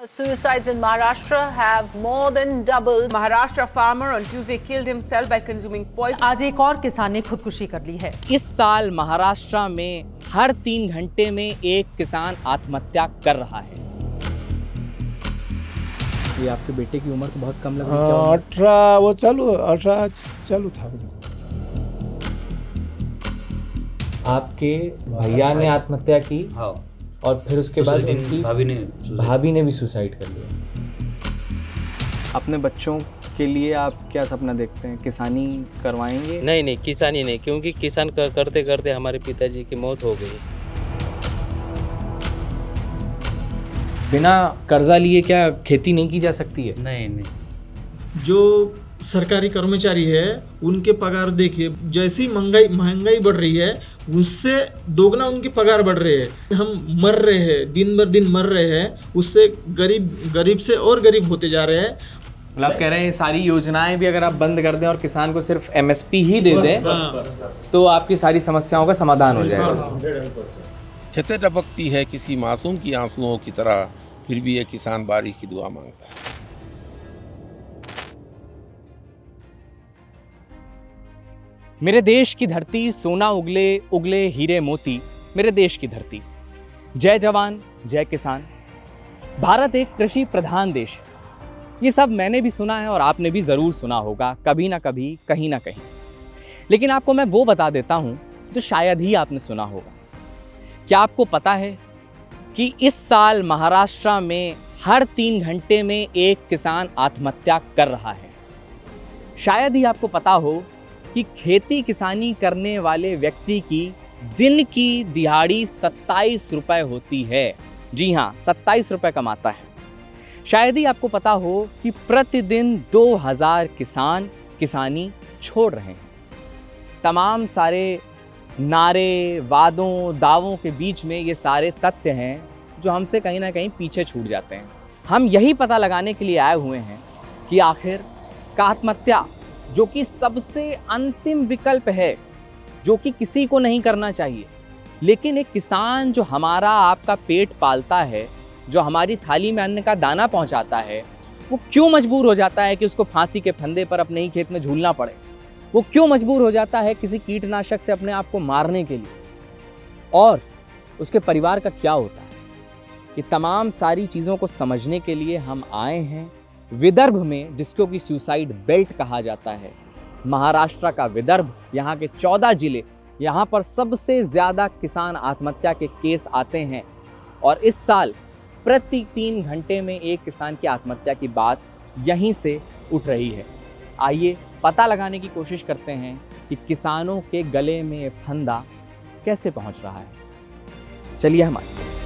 Suicides in Maharashtra have more than doubled. Maharashtra farmer on Tuesday killed himself by consuming poison. आज एक और किसान ने खुदकुशी कर ली है। इस साल महाराष्ट्र में हर 3 घंटे में एक किसान आत्महत्या कर रहा है। ये आपके बेटे की उम्र तो बहुत कम लग रही है। 18 वो चालू था। आपके भैया ने आत्महत्या की। हाँ। और फिर उसके बाद उनकी भाभी ने भी सुसाइड कर लिया। अपने बच्चों के लिए आप क्या सपना देखते हैं? किसानी करवाएंगे? नहीं, किसानी नहीं, क्योंकि किसान करते करते हमारे पिताजी की मौत हो गई। बिना कर्जा लिए क्या खेती नहीं की जा सकती है? नहीं। जो सरकारी कर्मचारी है उनके पगार देखिए, जैसी महंगाई बढ़ रही है उससे दोगुना उनके पगार बढ़ रहे हैं। हम मर रहे हैं, दिन भर दिन मर रहे हैं, उससे गरीब से और गरीब होते जा रहे हैं। मतलब आप कह रहे हैं सारी योजनाएं भी अगर आप बंद कर दें और किसान को सिर्फ MSP ही दे दें तो आपकी सारी समस्याओं का समाधान हो जाएगा। छतें टपकती है किसी मासूम की आंसुओं की तरह, फिर भी ये किसान बारिश की दुआ मांगता है। मेरे देश की धरती, सोना उगले हीरे मोती, मेरे देश की धरती। जय जवान जय किसान। भारत एक कृषि प्रधान देश है। ये सब मैंने भी सुना है और आपने भी ज़रूर सुना होगा, कभी ना कभी, कहीं ना कहीं। लेकिन आपको मैं वो बता देता हूँ जो शायद ही आपने सुना होगा। क्या आपको पता है कि इस साल महाराष्ट्र में हर 3 घंटे में एक किसान आत्महत्या कर रहा है? शायद ही आपको पता हो कि खेती किसानी करने वाले व्यक्ति की दिन की दिहाड़ी 27 रुपये होती है। जी हाँ, 27 रुपये कमाता है। शायद ही आपको पता हो कि प्रतिदिन 2000 किसान किसानी छोड़ रहे हैं। तमाम सारे नारे, वादों, दावों के बीच में ये सारे तथ्य हैं जो हमसे कहीं ना कहीं पीछे छूट जाते हैं। हम यही पता लगाने के लिए आए हुए हैं कि आखिर आत्महत्या, जो कि सबसे अंतिम विकल्प है, जो कि किसी को नहीं करना चाहिए, लेकिन एक किसान जो हमारा आपका पेट पालता है, जो हमारी थाली में अन्न का दाना पहुंचाता है, वो क्यों मजबूर हो जाता है कि उसको फांसी के फंदे पर अपने ही खेत में झूलना पड़े? वो क्यों मजबूर हो जाता है किसी कीटनाशक से अपने आप को मारने के लिए? और उसके परिवार का क्या होता है? ये तमाम सारी चीज़ों को समझने के लिए हम आए हैं विदर्भ में, जिसको कि सुसाइड बेल्ट कहा जाता है। महाराष्ट्र का विदर्भ, यहाँ के 14 जिले, यहाँ पर सबसे ज़्यादा किसान आत्महत्या के केस आते हैं। और इस साल प्रति 3 घंटे में एक किसान की आत्महत्या की बात यहीं से उठ रही है। आइए पता लगाने की कोशिश करते हैं कि किसानों के गले में ये फंदा कैसे पहुँच रहा है। चलिए हमारे साथ।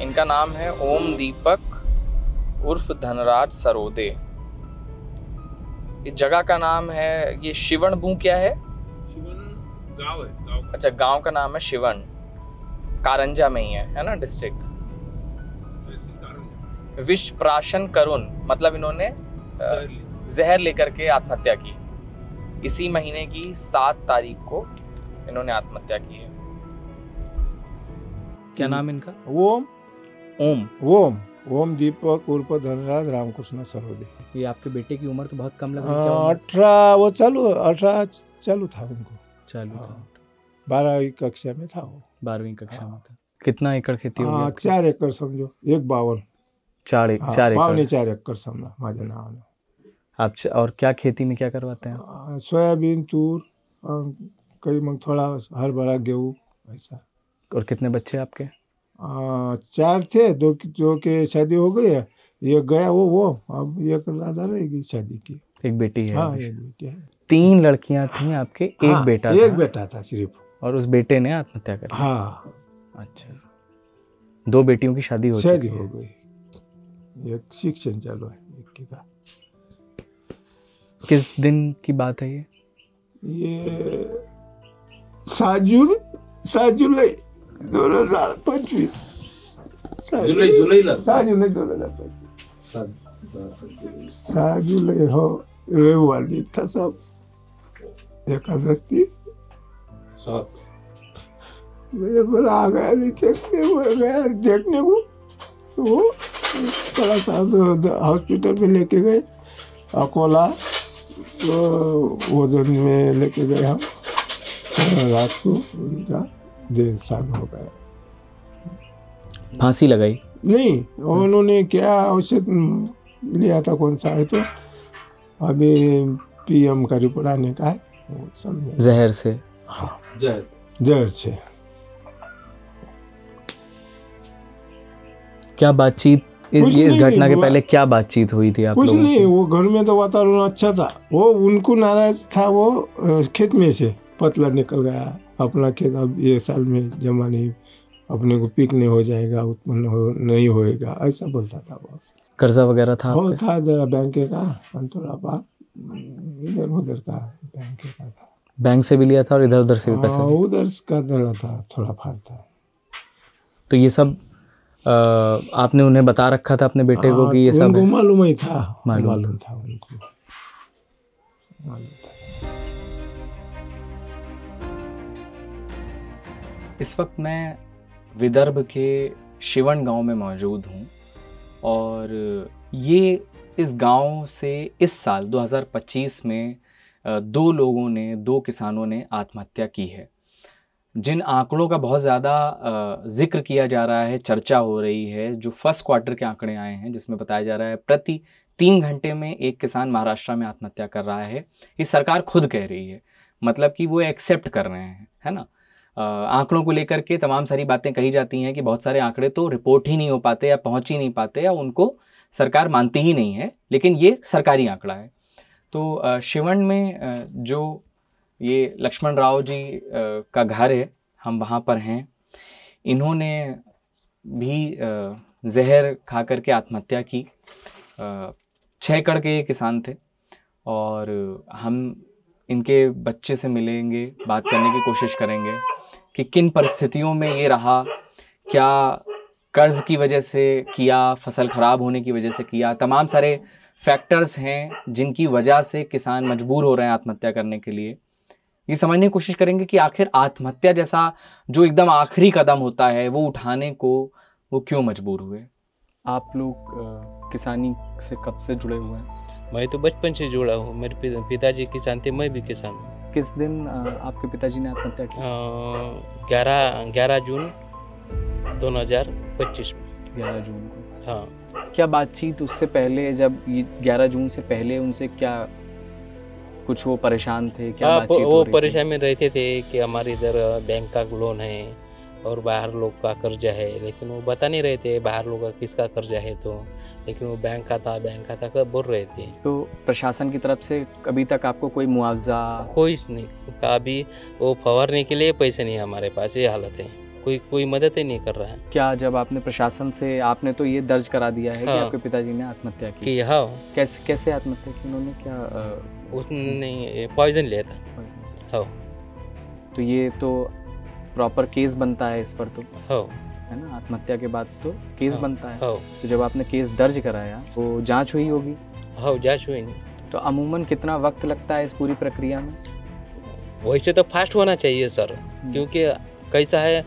इनका नाम है ओम दीपक उर्फ धनराज सरोदे। इस जगह का नाम है, ये शिवणबू क्या है? शिवन गांव है। अच्छा, गांव का नाम है शिवन, कारंजा में ही है ना डिस्ट्रिक्ट। विष प्राशन करुण, मतलब इन्होंने जहर लेकर के आत्महत्या की। इसी महीने की 7 तारीख को इन्होंने आत्महत्या की है। क्या नाम इनका? ओम दीपक उर्फ धनराज रामकृष्ण सरोदे। ये आपके बेटे की उम्र तो बहुत कम लग रही है। 18 वो चालू था उनको। चालू था। 12वीं कक्षा में था वो। 12वीं कक्षा में था। कितना एकड़ खेती होगी? 4 एकड़ समझो, 152। 4 एकड़। 4 एकड़ समझा माझ्या नावाने। आप और क्या खेती में क्या करवाते हैं? सोयाबीन, तूर, कई मग थोड़ा हरभरा, गेहूँ ऐसा। और कितने बच्चे आपके? 4 थे, 2 जो के शादी हो गई है, एक गया वो अब एक राधा रहेगी शादी की। एक बेटी है? हाँ, एक बेटी है। 3 लड़कियां थी आपके, एक बेटा था? एक बेटा था सिर्फ। और उस बेटे ने आत्महत्या कर ली? हाँ। अच्छा, 2 बेटियों की शादी हो गई। एक शिक्षण चालू है एक का। किस दिन की बात है ये? 7 जुलाई 2025। 7 जुलाई 2025। 7 जुलाई हो, रविवार दिन था सब, एकादश थी। मेरे बोला आ गया, लेके गया देखने को, तो वो थोड़ा सा हॉस्पिटल में लेके गए अकोला, तो वजन में लेके गए हम। रात को उनका देर शाम हो गया। फांसी लगाई? नहीं, उन्होंने क्या औषध लिया था, कौन सा है, तो अभी पीएम का रिपोर्ट आने का है, वो सब जहर से। हाँ, जहर से। क्या बातचीत इस घटना के पहले क्या बातचीत हुई थी आप लोगों की? कुछ नहीं, वो घर में तो वातावरण अच्छा था, वो उनको नाराज था, वो खेत में से पतला निकल गया, अपना खेत अब ये साल में जमा नहीं, अपने को पिकने हो जाएगा, उत्पन्न नहीं होएगा, ऐसा बोलता था वो। कर्जा वगैरह था? वो था जरा बैंक का, अंतोला पार इधर उधर का बैंक का था। बैंक से भी लिया था और इधर उधर से भी पैसा? उधर का दड़ा था, थोड़ा फाड़ था। तो ये सब आपने उन्हें बता रखा था अपने बेटे को कि ये सब? उनको मालूम ही था, मालूम था उनको, मालूम था। इस वक्त मैं विदर्भ के शिवन गांव में मौजूद हूं और ये इस गांव से इस साल 2025 में दो किसानों ने आत्महत्या की है। जिन आंकड़ों का बहुत ज़्यादा जिक्र किया जा रहा है, चर्चा हो रही है, जो फर्स्ट क्वार्टर के आंकड़े आए हैं जिसमें बताया जा रहा है प्रति 3 घंटे में एक किसान महाराष्ट्र में आत्महत्या कर रहा है। ये सरकार खुद कह रही है, मतलब कि वो एक्सेप्ट कर रहे हैं, है ना। आंकड़ों को लेकर के तमाम सारी बातें कही जाती हैं कि बहुत सारे आंकड़े तो रिपोर्ट ही नहीं हो पाते या पहुंच ही नहीं पाते या उनको सरकार मानती ही नहीं है, लेकिन ये सरकारी आंकड़ा है। तो शिवन में जो ये लक्ष्मण राव जी का घर है, हम वहाँ पर हैं। इन्होंने भी जहर खा करके आत्महत्या की। 6 एकड़ के किसान थे और हम इनके बच्चे से मिलेंगे, बात करने की कोशिश करेंगे कि किन परिस्थितियों में ये रहा, क्या कर्ज की वजह से किया, फसल ख़राब होने की वजह से किया। तमाम सारे फैक्टर्स हैं जिनकी वजह से किसान मजबूर हो रहे हैं आत्महत्या करने के लिए। ये समझने की कोशिश करेंगे कि आखिर आत्महत्या जैसा जो एकदम आखिरी कदम होता है वो उठाने को वो क्यों मजबूर हुए। आप लोग किसानी से कब से जुड़े हुए हैं? मैं तो बचपन से जुड़ा हूँ, मेरे पिताजी किसान थे, मैं भी किसान हूँ। किस दिन आपके पिताजी ने आत्महत्या की? 11 जून 2025 में। 11 जून को? हाँ। क्या बातचीत उससे पहले, जब ये 11 जून से पहले उनसे क्या कुछ वो परेशान थे? क्या बातचीत वो परेशान में रहते थे कि हमारे इधर बैंक का लोन है और बाहर लोग का कर्जा है, लेकिन वो बता नहीं रहे थे बाहर लोग का किसका कर्जा है, तो लेकिन वो बैंक का था कब बोल रहे थे। तो प्रशासन की तरफ से अभी तक आपको कोई मुआवजा? कोई नहीं, अभी वो फवारने के लिए पैसे नहीं हमारे पास, ये हालत है, कोई मदद ही नहीं कर रहा है। क्या जब आपने प्रशासन से, आपने तो ये दर्ज करा दिया है हाँ, कि आपके पिताजी ने आत्महत्या की? हाँ। कैसे आत्महत्या की उन्होंने? क्या उसने पॉइजन लिया था। हाँ। तो ये तो प्रॉपर केस बनता है इस पर, तो हाँ, है ना, आत्महत्या के बाद तो केस बनता है। हाँ। तो जब आपने केस दर्ज कराया तो जांच हुई होगी? हाँ, जांच हुई नहीं। तो अमूमन कितना वक्त लगता है इस पूरी प्रक्रिया में? वैसे तो फास्ट होना चाहिए सर, क्योंकि कैसा है,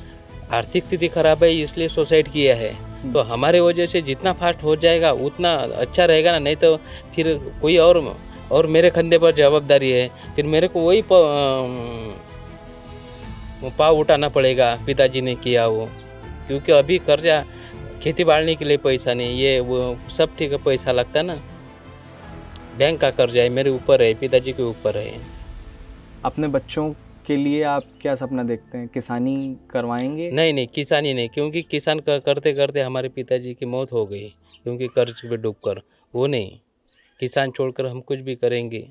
आर्थिक स्थिति खराब है इसलिए सुसाइड किया है, तो हमारे वजह से जितना फास्ट हो जाएगा उतना अच्छा रहेगा ना, नहीं तो फिर कोई और मेरे कंधे पर जवाबदारी है, फिर मेरे को वही पाव उठाना पड़ेगा पिताजी ने किया वो, क्योंकि अभी कर्जा खेती बाड़ने के लिए पैसा नहीं, ये वो सब ठीक है, पैसा लगता ना, बैंक का कर्जा है मेरे ऊपर है, पिताजी के ऊपर है। अपने बच्चों के लिए आप क्या सपना देखते हैं? किसानी करवाएंगे? नहीं, किसानी नहीं, क्योंकि किसान करते करते हमारे पिताजी की मौत हो गई, क्योंकि कर्ज पे डूबकर। वो नहीं, किसान छोड़कर हम कुछ भी करेंगे।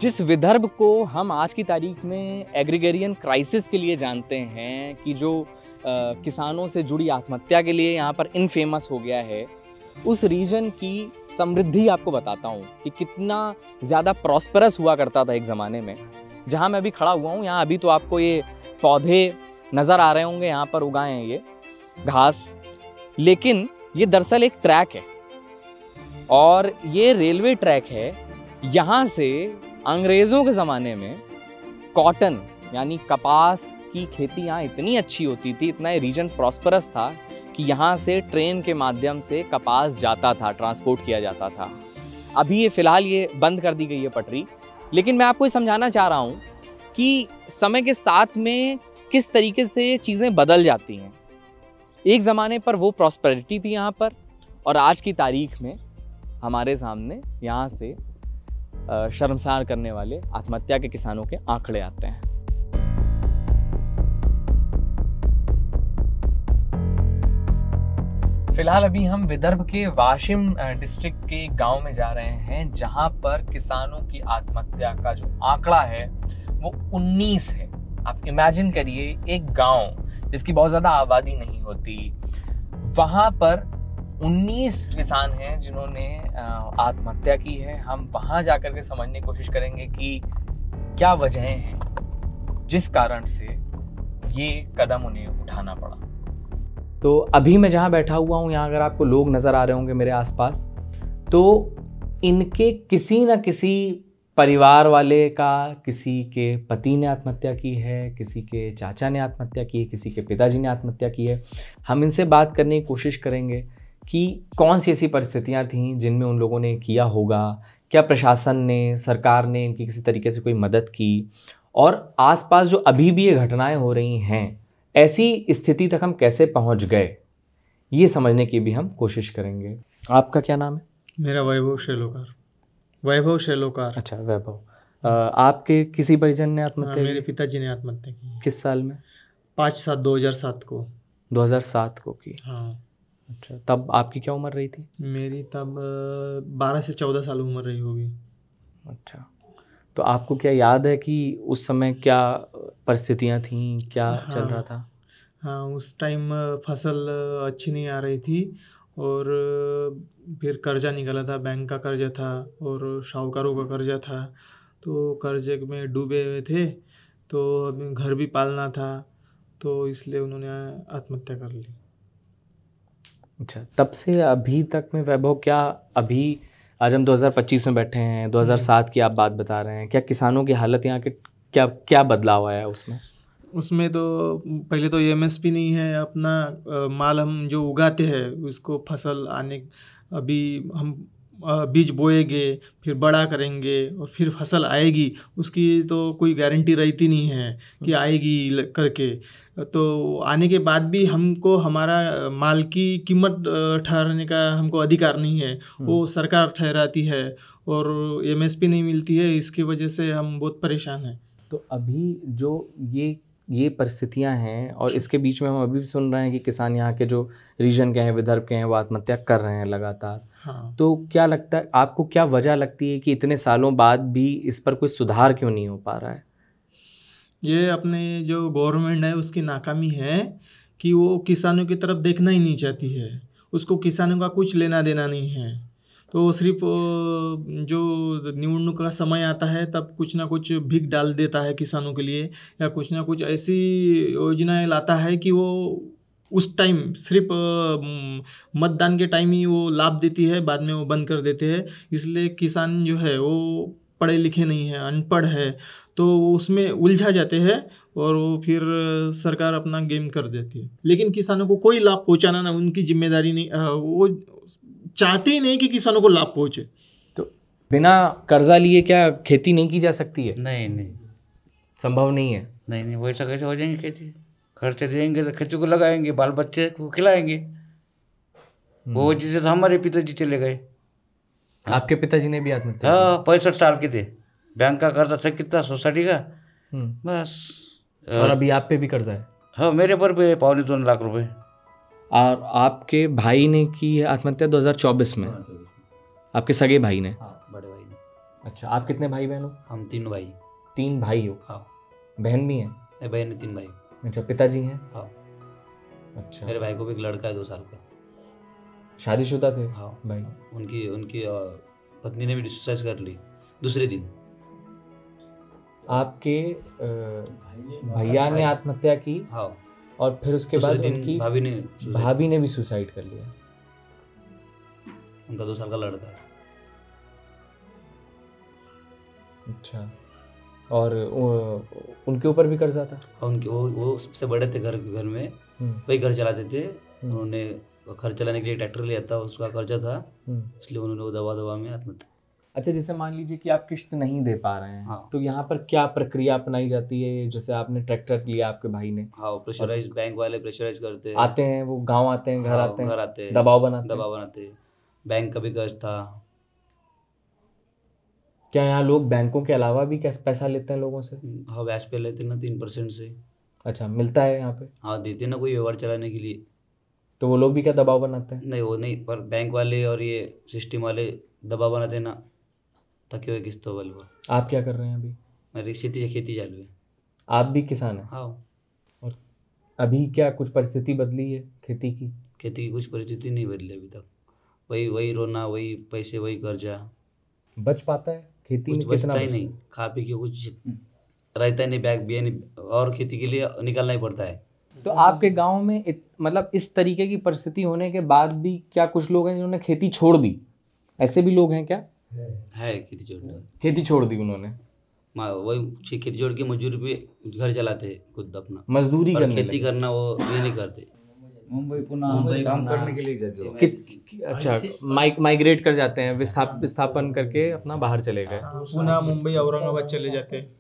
जिस विदर्भ को हम आज की तारीख में एग्रीगेरियन क्राइसिस के लिए जानते हैं, कि जो किसानों से जुड़ी आत्महत्या के लिए यहाँ पर इनफेमस हो गया है, उस रीजन की समृद्धि आपको बताता हूँ कि कितना ज़्यादा प्रॉस्परस हुआ करता था एक ज़माने में। जहाँ मैं अभी खड़ा हुआ हूँ, यहाँ अभी तो आपको ये पौधे नज़र आ रहे होंगे, यहाँ पर उगाए हैं ये घास, लेकिन ये दरअसल एक ट्रैक है और ये रेलवे ट्रैक है। यहाँ से अंग्रेज़ों के ज़माने में कॉटन यानी कपास की खेती यहाँ इतनी अच्छी होती थी, इतना ये रीजन प्रॉस्परस था कि यहाँ से ट्रेन के माध्यम से कपास जाता था, ट्रांसपोर्ट किया जाता था। अभी ये फ़िलहाल ये बंद कर दी गई है पटरी, लेकिन मैं आपको ये समझाना चाह रहा हूँ कि समय के साथ में किस तरीके से चीज़ें बदल जाती हैं। एक ज़माने पर वो प्रॉस्पेरिटी थी यहाँ पर, और आज की तारीख में हमारे सामने यहाँ से शर्मसार करने वाले आत्महत्या के किसानों के आंकड़े आते हैं। फिलहाल अभी हम विदर्भ के वाशिम डिस्ट्रिक्ट के गांव में जा रहे हैं, जहां पर किसानों की आत्महत्या का जो आंकड़ा है वो 19 है। आप इमेजिन करिए, एक गांव जिसकी बहुत ज़्यादा आबादी नहीं होती, वहां पर 19 किसान हैं जिन्होंने आत्महत्या की है। हम वहां जाकर के समझने की कोशिश करेंगे कि क्या वजहें हैं जिस कारण से ये कदम उन्हें उठाना पड़ा। तो अभी मैं जहाँ बैठा हुआ हूँ, यहाँ अगर आपको लोग नज़र आ रहे होंगे मेरे आसपास, तो इनके किसी न किसी परिवार वाले का, किसी के पति ने आत्महत्या की है, किसी के चाचा ने आत्महत्या की है, किसी के पिताजी ने आत्महत्या की है। हम इनसे बात करने की कोशिश करेंगे कि कौन सी ऐसी परिस्थितियाँ थीं जिनमें उन लोगों ने किया होगा, क्या प्रशासन ने, सरकार ने इनकी किसी तरीके से कोई मदद की, और आसपास जो अभी भी ये घटनाएं हो रही हैं, ऐसी स्थिति तक हम कैसे पहुंच गए, ये समझने की भी हम कोशिश करेंगे। आपका क्या नाम है? मेरा वैभव शेलोकार। वैभव शेलोकार। अच्छा, वैभव। आपके किसी परिजन ने आत्महत्या? मेरे पिताजी ने आत्महत्या की। किस साल में? 5/7/2007 को। 2007 को की? हाँ। अच्छा, तब आपकी क्या उम्र रही थी? मेरी तब 12 से 14 साल उम्र रही होगी। अच्छा, तो आपको क्या याद है कि उस समय क्या परिस्थितियाँ थीं, क्या चल रहा था? हाँ, उस टाइम फसल अच्छी नहीं आ रही थी, और फिर कर्जा निकला था, बैंक का कर्जा था और शाहूकारों का कर्जा था, तो कर्जे में डूबे हुए थे, तो अभी घर भी पालना था, तो इसलिए उन्होंने आत्महत्या कर ली। अच्छा, तब से अभी तक में वैभव, क्या अभी आज हम 2025 में बैठे हैं, 2007 की आप बात बता रहे हैं, क्या किसानों की हालत यहाँ के क्या क्या बदलाव आया उसमें? उसमें तो पहले तो एमएसपी नहीं है, अपना माल हम जो उगाते हैं उसको फसल आने, अभी हम बीज बोएंगे, फिर बड़ा करेंगे और फिर फसल आएगी, उसकी तो कोई गारंटी रहती नहीं है कि आएगी करके। तो आने के बाद भी हमको हमारा माल की कीमत ठहराने का हमको अधिकार नहीं है, वो सरकार ठहराती है, और एमएसपी नहीं मिलती है, इसकी वजह से हम बहुत परेशान हैं। तो अभी जो ये परिस्थितियां हैं, और इसके बीच में हम अभी भी सुन रहे हैं कि किसान यहाँ के जो रीजन के हैं, विदर्भ के हैं, वो आत्महत्या कर रहे हैं लगातार। हाँ। तो क्या लगता है आपको, क्या वजह लगती है कि इतने सालों बाद भी इस पर कोई सुधार क्यों नहीं हो पा रहा है? ये अपने जो गवर्नमेंट है उसकी नाकामी है कि वो किसानों की तरफ देखना ही नहीं चाहती है, उसको किसानों का कुछ लेना देना नहीं है। तो सिर्फ जो निवडणूक का समय आता है तब कुछ ना कुछ भीख डाल देता है किसानों के लिए, या कुछ ना कुछ ऐसी योजनाएं लाता है कि वो उस टाइम सिर्फ मतदान के टाइम ही वो लाभ देती है, बाद में वो बंद कर देते हैं। इसलिए किसान जो है वो पढ़े लिखे नहीं है, अनपढ़ है, तो उसमें उलझा जाते हैं और वो फिर सरकार अपना गेम कर देती है। लेकिन किसानों को कोई लाभ पहुंचाना ना उनकी जिम्मेदारी नहीं, वो चाहते ही नहीं कि किसानों को लाभ पहुंचे। तो बिना कर्जा लिए क्या खेती नहीं की जा सकती है? नहीं, संभव नहीं है। नहीं, वैसा कैसे हो जाएंगे खेती? खर्चे देंगे तो खेती को लगाएंगे, बाल बच्चे को खिलाएंगे। वो वजह से हमारे पिताजी चले गए। आपके पिताजी ने भी आत्महत्या? हाँ, 65 साल के थे, बैंक का कर्जा था कितना, सोसाइटी का, बस। और अभी आप पे भी कर्जा है? हाँ, मेरे पर भी 2.25 लाख रुपए। और आपके भाई ने की आत्महत्या 2024 में? आपके सगे भाई ने? हाँ, बड़े भाई ने। अच्छा, आप कितने भाई बहन हो? हम 3 भाई। 3 भाई हो? हाँ। बहन भी है? नहीं, बहन ने 3 भाई। अच्छा, पिताजी हैं? हाँ। अच्छा, मेरे भाई को भी एक लड़का है 2 साल का। शादीशुदा थे? हाँ भाई। उनकी पत्नी ने भी डिस्चार्ज कर ली दूसरे दिन। आपके भैया ने आत्महत्या की? हाँ। और फिर उसके बाद उनकी भाभी ने भी सुसाइड कर लिया। उनका 2 साल का लड़का है। अच्छा, और उनके ऊपर भी कर्जा था? और उनके वो सबसे बड़े थे घर में, वही घर चलाते थे। उन्होंने घर चलाने के लिए ट्रैक्टर लिया था, उसका कर्जा था, इसलिए उन्होंने वो दवा में आत्महत्या। अच्छा, जैसे मान लीजिए कि आप किश्त नहीं दे पा रहे हैं, हाँ। तो यहाँ पर क्या प्रक्रिया अपनाई जाती है? जैसे आपने ट्रैक्टर लिया आपके भाई ने, हाँ, प्रेशराइज, बैंक वाले प्रेशराइज करते हैं। आते हैं वो गांव आते हैं, घर हाँ, आते हैं, घर आते हैं, दबाव बनाते हैं। बैंक का भी कर्ज था। क्या यहाँ लोग बैंकों के अलावा भी कैसे पैसा लेते हैं लोगों से? हाँ, ब्याज पे लेते ना 3% से। अच्छा, मिलता है यहाँ पे? हाँ, देते ना कोई व्यवहार चलाने के लिए। तो वो लोग भी क्या दबाव बनाते हैं? नहीं, वो नहीं, पर बैंक वाले और ये सिस्टम वाले दबाव बनाते ना, ताकि वो किस्तों वाले। आप क्या कर रहे हैं अभी? मेरी खेती चालू है। आप भी किसान हैं? हाँ। और अभी क्या कुछ परिस्थिति बदली है खेती की? खेती की कुछ परिस्थिति नहीं बदली अभी तक। वही रोना, वही पैसे, वही कर्जा। बच पाता है खेती में? कुछ कितना बचता ही नहीं, खा पी के कुछ रहता ही नहीं, बैग भी नहीं, और खेती के लिए निकालना ही पड़ता है। तो आपके गांव में मतलब इस तरीके की परिस्थिति होने के बाद भी क्या कुछ लोग हैं जिन्होंने खेती छोड़ दी? ऐसे भी लोग हैं क्या? है, खेती छोड़ दी उन्होंने, वही खेती छोड़ के मजदूरी पे घर चलाते हैं खुद अपना, मजदूरी करने खेती लगे। करना वो ये नहीं करते। मुंबई काम करने के लिए जाते। अच्छा, माइग्रेट कर जाते हैं, विस्थापन करके अपना बाहर चले गए। पुणे, मुंबई, औरंगाबाद चले जाते हैं।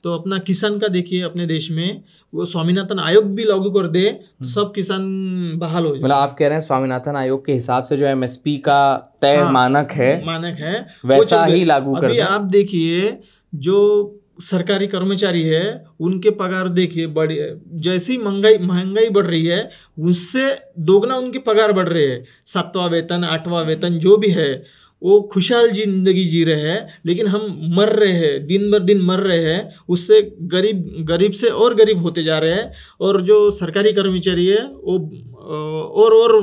तो अपना किसान का देखिए, अपने देश में वो स्वामीनाथन आयोग भी लागू कर दे तो सब किसान बहाल हो जाए। मतलब आप कह रहे हैं स्वामीनाथन आयोग के हिसाब से जो एमएसपी का तय मानक है वैसा ही लागू कर अभी आप देखिए, जो सरकारी कर्मचारी है उनके पगार देखिए, जैसी महंगाई बढ़ रही है उससे दोगुना उनके पगार बढ़ रहे हैं। 7वां वेतन, 8वां वेतन जो भी है, वो खुशहाल जिंदगी जी रहे हैं, लेकिन हम मर रहे हैं, दिन भर दिन मर रहे हैं। उससे गरीब से और गरीब होते जा रहे हैं, और जो सरकारी कर्मचारी है वो और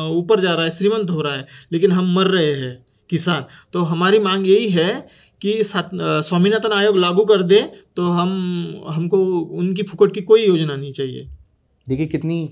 ऊपर जा रहा है, श्रीमंत हो रहा है, लेकिन हम मर रहे हैं किसान। तो हमारी मांग यही है कि स्वामीनाथन आयोग लागू कर दे, तो हमको उनकी फुकट की कोई योजना नहीं चाहिए। देखिए कितनी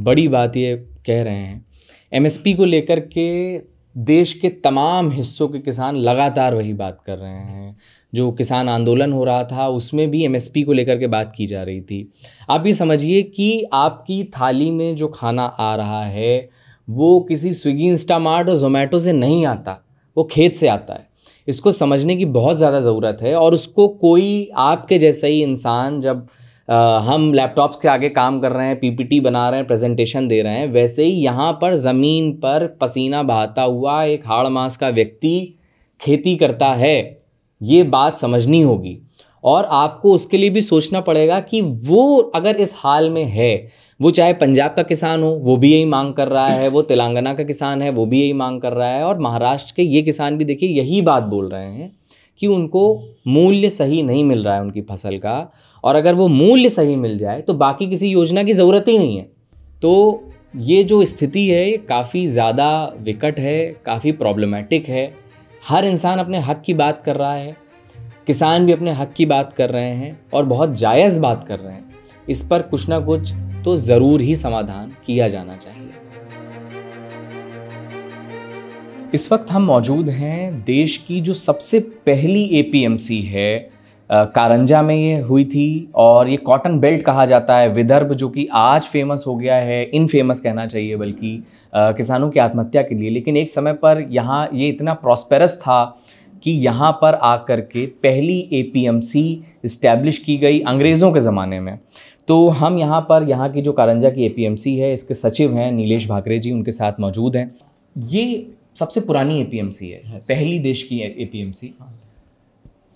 बड़ी बात ये कह रहे हैं। एमएसपी को लेकर के देश के तमाम हिस्सों के किसान लगातार वही बात कर रहे हैं। जो किसान आंदोलन हो रहा था उसमें भी एमएसपी को लेकर के बात की जा रही थी। आप ये समझिए कि आपकी थाली में जो खाना आ रहा है वो किसी स्विगी, इंस्टामार्ट और जोमेटो से नहीं आता, वो खेत से आता है। इसको समझने की बहुत ज़्यादा ज़रूरत है, और उसको कोई आपके जैसा ही इंसान, जब हम लैपटॉप्स के आगे काम कर रहे हैं, पीपीटी बना रहे हैं, प्रेजेंटेशन दे रहे हैं, वैसे ही यहाँ पर ज़मीन पर पसीना बहाता हुआ एक हाड़ मास का व्यक्ति खेती करता है। ये बात समझनी होगी, और आपको उसके लिए भी सोचना पड़ेगा कि वो अगर इस हाल में है, वो चाहे पंजाब का किसान हो वो भी यही मांग कर रहा है, वो तेलंगाना का किसान है वो भी यही मांग कर रहा है, और महाराष्ट्र के ये किसान भी देखिए यही बात बोल रहे हैं कि उनको मूल्य सही नहीं मिल रहा है उनकी फसल का, और अगर वो मूल्य सही मिल जाए तो बाकी किसी योजना की ज़रूरत ही नहीं है। तो ये जो स्थिति है ये काफ़ी ज़्यादा विकट है, काफ़ी प्रॉब्लमेटिक है। हर इंसान अपने हक की बात कर रहा है, किसान भी अपने हक की बात कर रहे हैं, और बहुत जायज़ बात कर रहे हैं। इस पर कुछ ना कुछ तो ज़रूर ही समाधान किया जाना चाहिए। इस वक्त हम मौजूद हैं देश की जो सबसे पहली एपीएमसी है, कारंजा में ये हुई थी, और ये कॉटन बेल्ट कहा जाता है विदर्भ, जो कि आज फेमस हो गया है, इनफेमस कहना चाहिए बल्कि, किसानों की आत्महत्या के लिए। लेकिन एक समय पर यहाँ ये इतना प्रॉस्पेरस था कि यहाँ पर आकर के पहली एपीएमसी इस्टेब्लिश की गई अंग्रेज़ों के ज़माने में। तो हम यहाँ पर, यहाँ की जो कारंजा की एपीएमसी है, इसके सचिव हैं नीलेश भाकरे जी, उनके साथ मौजूद हैं। ये सबसे पुरानी एपीएमसी है, पहली देश की एपीएमसी।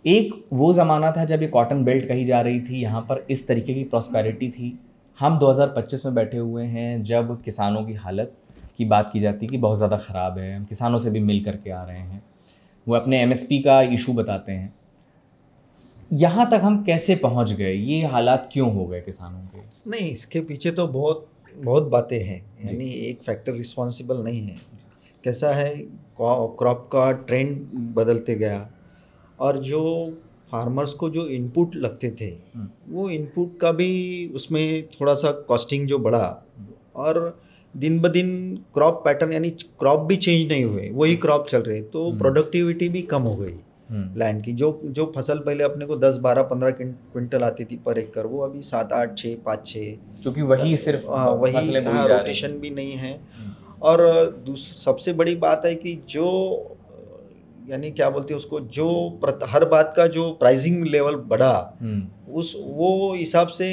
एक वो ज़माना था जब ये कॉटन बेल्ट कही जा रही थी, यहाँ पर इस तरीके की प्रॉस्पेरिटी थी। हम 2025 में बैठे हुए हैं जब किसानों की हालत की बात की जाती है कि बहुत ज़्यादा ख़राब है। हम किसानों से भी मिल करके आ रहे हैं, वो अपने एमएसपी का इशू बताते हैं। यहाँ तक हम कैसे पहुँच गए, ये हालात क्यों हो गए किसानों के? नहीं, इसके पीछे तो बहुत बातें हैं, यानी एक फैक्टर रिस्पॉन्सिबल नहीं है। कैसा है, क्रॉप का ट्रेंड बदलते गया, और जो फार्मर्स को जो इनपुट लगते थे वो इनपुट का भी उसमें थोड़ा सा कॉस्टिंग जो बढ़ा, और दिन ब दिन क्रॉप पैटर्न यानी क्रॉप भी चेंज नहीं हुए, वही क्रॉप चल रहे, तो प्रोडक्टिविटी भी कम हो गई लैंड की। जो फसल पहले अपने को 10, 12, 15 क्विंटल आती थी पर एकड़, वो अभी 7, 8, 6, 5, 6, क्योंकि वही सिर्फ वही रोटेशन भी नहीं है। और सबसे बड़ी बात है कि जो यानी क्या बोलते हैं उसको, जो हर बात का जो प्राइसिंग लेवल बढ़ा, वो हिसाब से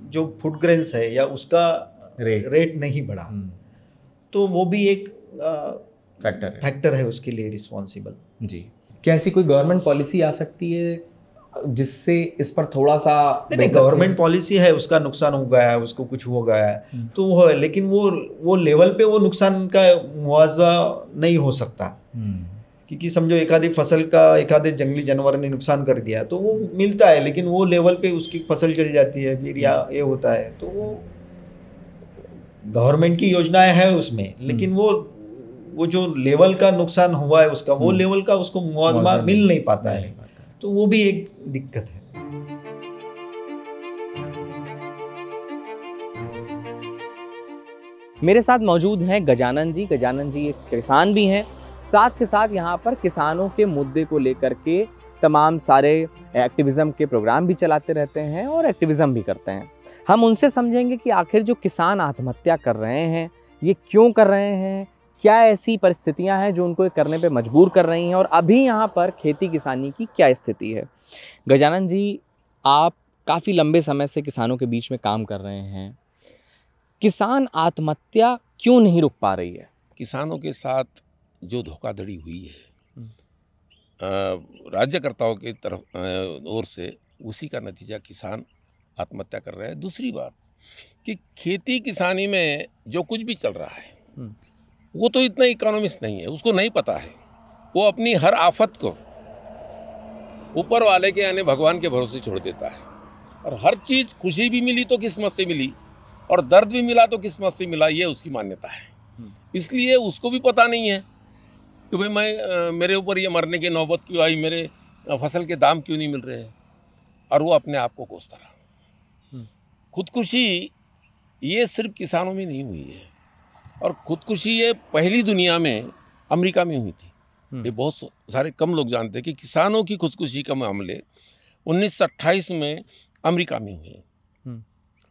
जो फूड ग्रेन्स है या उसका रेट नहीं बढ़ा, तो वो भी एक फैक्टर है उसके लिए रिस्पॉन्सिबल। जी, क्या ऐसी कोई गवर्नमेंट पॉलिसी आ सकती है जिससे इस पर थोड़ा सा? नहीं, गवर्नमेंट पॉलिसी है, उसका नुकसान हो गया है, उसको कुछ हो गया है तो वो है, लेकिन वो लेवल पे वो नुकसान का मुआवजा नहीं हो सकता, क्योंकि समझो एक आधी फसल का एक आधे जंगली जानवर ने नुकसान कर दिया तो वो मिलता है, लेकिन वो लेवल पे उसकी फसल चल जाती है फिर, या ये होता है, तो वो गवर्नमेंट की योजनाएं हैं उसमें, लेकिन वो जो लेवल का नुकसान हुआ है उसका, वो लेवल का उसको मुआवजा मिल नहीं पाता है, तो वो भी एक दिक्कत है। मेरे साथ मौजूद हैं गजानन जी। गजानन जी एक किसान भी हैं, साथ के साथ यहाँ पर किसानों के मुद्दे को लेकर के तमाम सारे एक्टिविज़म के प्रोग्राम भी चलाते रहते हैं और एक्टिविज़म भी करते हैं। हम उनसे समझेंगे कि आखिर जो किसान आत्महत्या कर रहे हैं ये क्यों कर रहे हैं, क्या ऐसी परिस्थितियां हैं जो उनको करने पे मजबूर कर रही हैं, और अभी यहाँ पर खेती किसानी की क्या स्थिति है। गजानन जी, आप काफ़ी लंबे समय से किसानों के बीच में काम कर रहे हैं, किसान आत्महत्या क्यों नहीं रुक पा रही है? किसानों के साथ जो धोखाधड़ी हुई है राज्यकर्ताओं की तरफ ओर से, उसी का नतीजा किसान आत्महत्या कर रहे हैं। दूसरी बात कि खेती किसानी में जो कुछ भी चल रहा है वो तो इतना इकोनॉमिस्ट नहीं है, उसको नहीं पता है, वो अपनी हर आफत को ऊपर वाले के यानी भगवान के भरोसे छोड़ देता है। और हर चीज़ खुशी भी मिली तो किस्मत से मिली, और दर्द भी मिला तो किस्मत से मिला, ये उसकी मान्यता है। इसलिए उसको भी पता नहीं है कि भाई मेरे ऊपर ये मरने की नौबत क्यों आई, मेरे फसल के दाम क्यों नहीं मिल रहे हैं, और वो अपने आप को कोसता रहा। खुदकुशी ये सिर्फ किसानों में नहीं हुई है, और खुदकुशी ये पहली दुनिया में अमेरिका में हुई थी। ये बहुत सारे कम लोग जानते हैं कि किसानों की खुदकुशी का मामले 1928 में अमेरिका में हुए।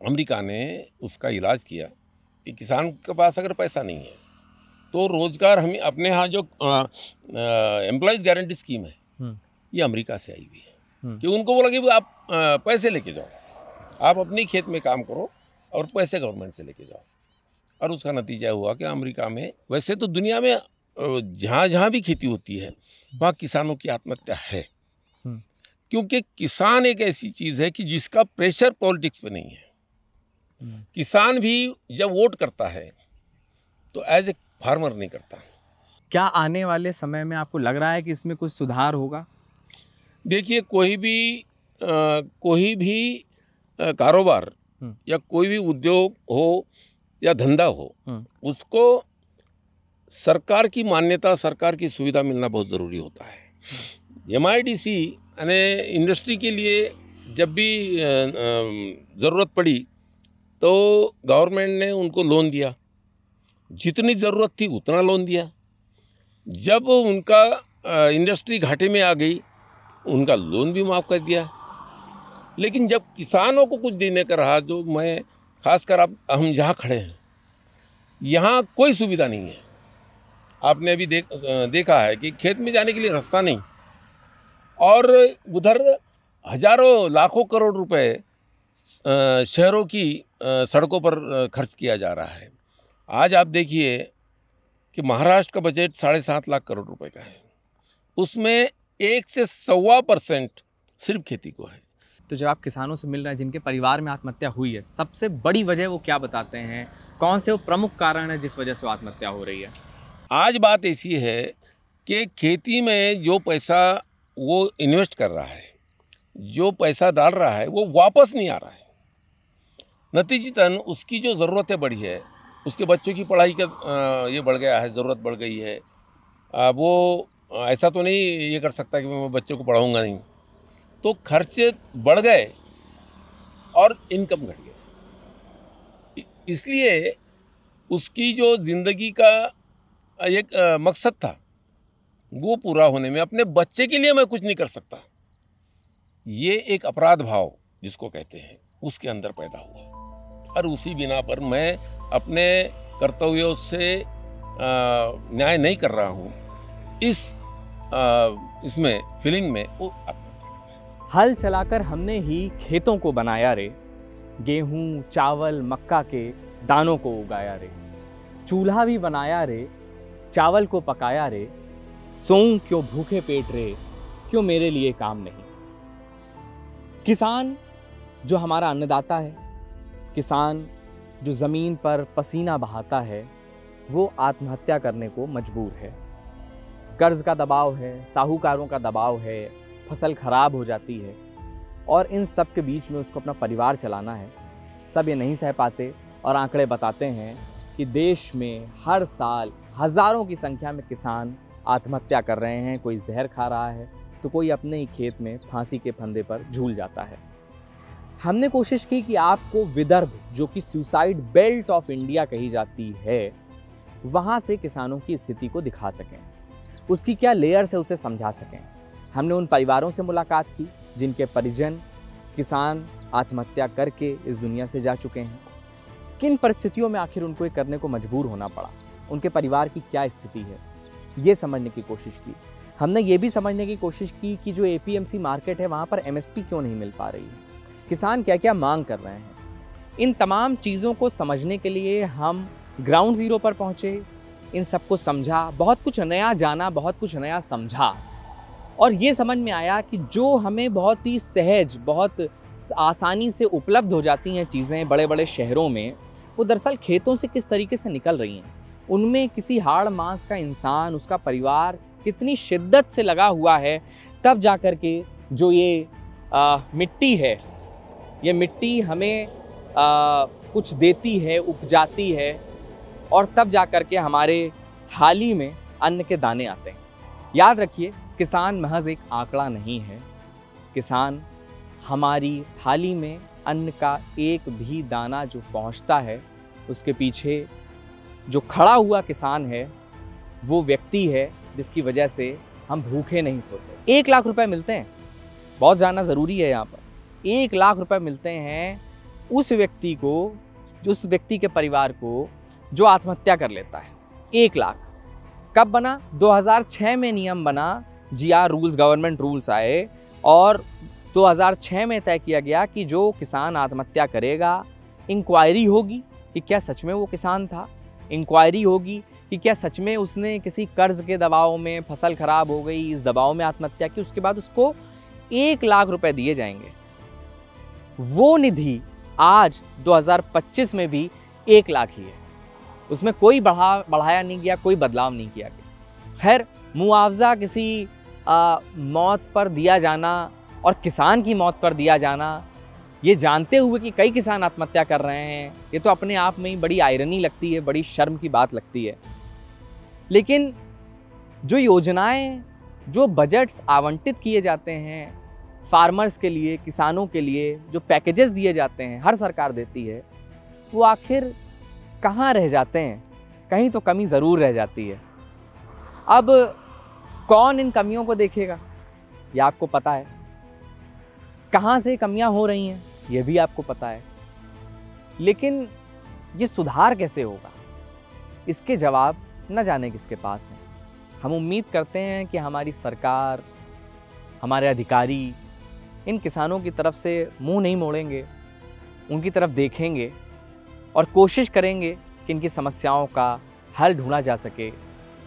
अमेरिका ने उसका इलाज किया कि किसान के पास अगर पैसा नहीं है तो रोज़गार, हम अपने यहाँ जो एम्प्लॉयज़ गारंटी स्कीम है ये अमेरिका से आई हुई है, कि उनको बोला कि आप पैसे लेके जाओ, आप अपनी खेत में काम करो और पैसे गवर्नमेंट से लेके जाओ। और उसका नतीजा हुआ कि अमेरिका में, वैसे तो दुनिया में जहाँ जहाँ भी खेती होती है वहाँ किसानों की आत्महत्या है, क्योंकि किसान एक ऐसी चीज़ है कि जिसका प्रेशर पॉलिटिक्स पे नहीं है। किसान भी जब वोट करता है तो एज ए फार्मर नहीं करता। क्या आने वाले समय में आपको लग रहा है कि इसमें कुछ सुधार होगा? देखिए, कोई भी कारोबार या कोई भी उद्योग हो या धंधा हो, उसको सरकार की मान्यता, सरकार की सुविधा मिलना बहुत ज़रूरी होता है। MIDC यानी इंडस्ट्री के लिए जब भी ज़रूरत पड़ी तो गवर्नमेंट ने उनको लोन दिया, जितनी ज़रूरत थी उतना लोन दिया। जब उनका इंडस्ट्री घाटे में आ गई उनका लोन भी माफ़ कर दिया। लेकिन जब किसानों को कुछ देने का रहा, जो मैं खासकर अब हम जहाँ खड़े हैं यहाँ कोई सुविधा नहीं है। आपने अभी देखा है कि खेत में जाने के लिए रास्ता नहीं, और उधर हजारों लाखों करोड़ रुपए शहरों की सड़कों पर खर्च किया जा रहा है। आज आप देखिए कि महाराष्ट्र का बजट 7.5 लाख करोड़ रुपए का है, उसमें 1 से 1.25% सिर्फ खेती को है। तो जब आप किसानों से मिल रहे हैं जिनके परिवार में आत्महत्या हुई है, सबसे बड़ी वजह वो क्या बताते हैं? कौन से वो प्रमुख कारण है जिस वजह से वो आत्महत्या हो रही है? आज बात ऐसी है कि खेती में जो पैसा वो इन्वेस्ट कर रहा है, जो पैसा डाल रहा है, वो वापस नहीं आ रहा है। नतीजतन उसकी जो ज़रूरतें बढ़ी है, उसके बच्चों की पढ़ाई का ये बढ़ गया है, ज़रूरत बढ़ गई है। वो ऐसा तो नहीं ये कर सकता कि मैं बच्चों को पढ़ाऊँगा नहीं, तो खर्चे बढ़ गए और इनकम घट गई। इसलिए उसकी जो ज़िंदगी का एक मकसद था वो पूरा होने में अपने बच्चे के लिए मैं कुछ नहीं कर सकता, ये एक अपराध भाव जिसको कहते हैं उसके अंदर पैदा हुआ। और उसी बिना पर मैं अपने कर्तव्यों से न्याय नहीं कर रहा हूँ, इसमें फीलिंग में वो हल चलाकर हमने ही खेतों को बनाया रे, गेहूं चावल मक्का के दानों को उगाया रे, चूल्हा भी बनाया रे, चावल को पकाया रे, सोऊं क्यों भूखे पेट रे, क्यों मेरे लिए काम नहीं। किसान जो हमारा अन्नदाता है, किसान जो ज़मीन पर पसीना बहाता है, वो आत्महत्या करने को मजबूर है। कर्ज का दबाव है, साहूकारों का दबाव है, फसल खराब हो जाती है और इन सब के बीच में उसको अपना परिवार चलाना है। सब ये नहीं सह पाते और आंकड़े बताते हैं कि देश में हर साल हज़ारों की संख्या में किसान आत्महत्या कर रहे हैं। कोई जहर खा रहा है तो कोई अपने ही खेत में फांसी के फंदे पर झूल जाता है। हमने कोशिश की कि आपको विदर्भ, जो कि सुसाइड बेल्ट ऑफ इंडिया कही जाती है, वहाँ से किसानों की स्थिति को दिखा सकें, उसकी क्या लेयर से उसे समझा सकें। हमने उन परिवारों से मुलाकात की जिनके परिजन किसान आत्महत्या करके इस दुनिया से जा चुके हैं। किन परिस्थितियों में आखिर उनको ये करने को मजबूर होना पड़ा, उनके परिवार की क्या स्थिति है, ये समझने की कोशिश की। हमने ये भी समझने की कोशिश की कि जो एपीएमसी मार्केट है वहाँ पर एमएसपी क्यों नहीं मिल पा रही है, किसान क्या क्या मांग कर रहे हैं। इन तमाम चीज़ों को समझने के लिए हम ग्राउंड ज़ीरो पर पहुँचे, इन सबको समझा, बहुत कुछ नया जाना, बहुत कुछ नया समझा और ये समझ में आया कि जो हमें बहुत ही सहज, बहुत आसानी से उपलब्ध हो जाती हैं चीज़ें बड़े बड़े शहरों में, वो दरअसल खेतों से किस तरीके से निकल रही हैं। उनमें किसी हाड़ मांस का इंसान, उसका परिवार कितनी शिद्दत से लगा हुआ है, तब जा कर के जो ये मिट्टी है, ये मिट्टी हमें कुछ देती है, उपजाती है और तब जा कर के हमारे थाली में अन्न के दाने आते हैं। याद रखिए, किसान महज एक आंकड़ा नहीं है, किसान हमारी थाली में अन्न का एक भी दाना जो पहुंचता है, उसके पीछे जो खड़ा हुआ किसान है वो व्यक्ति है जिसकी वजह से हम भूखे नहीं सोते। 1 लाख रुपए मिलते हैं, बहुत जानना ज़रूरी है यहाँ पर। 1 लाख रुपए मिलते हैं उस व्यक्ति को, उस व्यक्ति के परिवार को जो आत्महत्या कर लेता है। 1 लाख कब बना? 2006 में नियम बना, जीआर रूल्स, गवर्नमेंट रूल्स आए और 2006 में तय किया गया कि जो किसान आत्महत्या करेगा, इंक्वायरी होगी कि क्या सच में वो किसान था, इंक्वायरी होगी कि क्या सच में उसने किसी कर्ज के दबाव में, फसल खराब हो गई इस दबाव में आत्महत्या की, उसके बाद उसको 1 लाख रुपए दिए जाएंगे। वो निधि आज 2025 में भी 1 लाख ही है, उसमें कोई बढ़ाया नहीं गया, कोई बदलाव नहीं किया गया। खैर, मुआवजा किसी मौत पर दिया जाना और किसान की मौत पर दिया जाना, ये जानते हुए कि कई किसान आत्महत्या कर रहे हैं, ये तो अपने आप में ही बड़ी आयरनी लगती है, बड़ी शर्म की बात लगती है। लेकिन जो योजनाएं, जो बजट्स आवंटित किए जाते हैं फार्मर्स के लिए, किसानों के लिए, जो पैकेजेस दिए जाते हैं, हर सरकार देती है, वो आखिर कहाँ रह जाते हैं? कहीं तो कमी ज़रूर रह जाती है। अब कौन इन कमियों को देखेगा, ये आपको पता है। कहाँ से कमियां हो रही हैं, ये भी आपको पता है। लेकिन ये सुधार कैसे होगा, इसके जवाब न जाने किसके पास हैं। हम उम्मीद करते हैं कि हमारी सरकार, हमारे अधिकारी इन किसानों की तरफ से मुंह नहीं मोड़ेंगे, उनकी तरफ देखेंगे और कोशिश करेंगे कि इनकी समस्याओं का हल ढूंढा जा सके,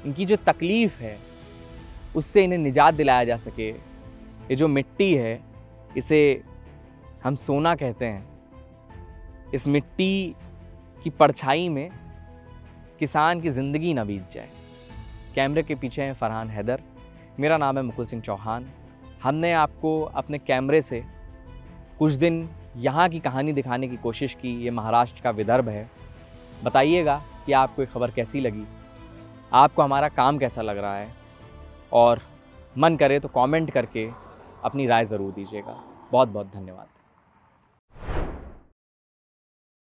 इनकी जो तकलीफ़ है उससे इन्हें निजात दिलाया जा सके। ये जो मिट्टी है, इसे हम सोना कहते हैं, इस मिट्टी की परछाई में किसान की ज़िंदगी ना बीत जाए। कैमरे के पीछे हैं फरहान हैदर, मेरा नाम है मुकुल सिंह चौहान। हमने आपको अपने कैमरे से कुछ दिन यहाँ की कहानी दिखाने की कोशिश की। ये महाराष्ट्र का विदर्भ है। बताइएगा कि आपको ये खबर कैसी लगी, आपको हमारा काम कैसा लग रहा है, और मन करे तो कमेंट करके अपनी राय ज़रूर दीजिएगा। बहुत बहुत धन्यवाद।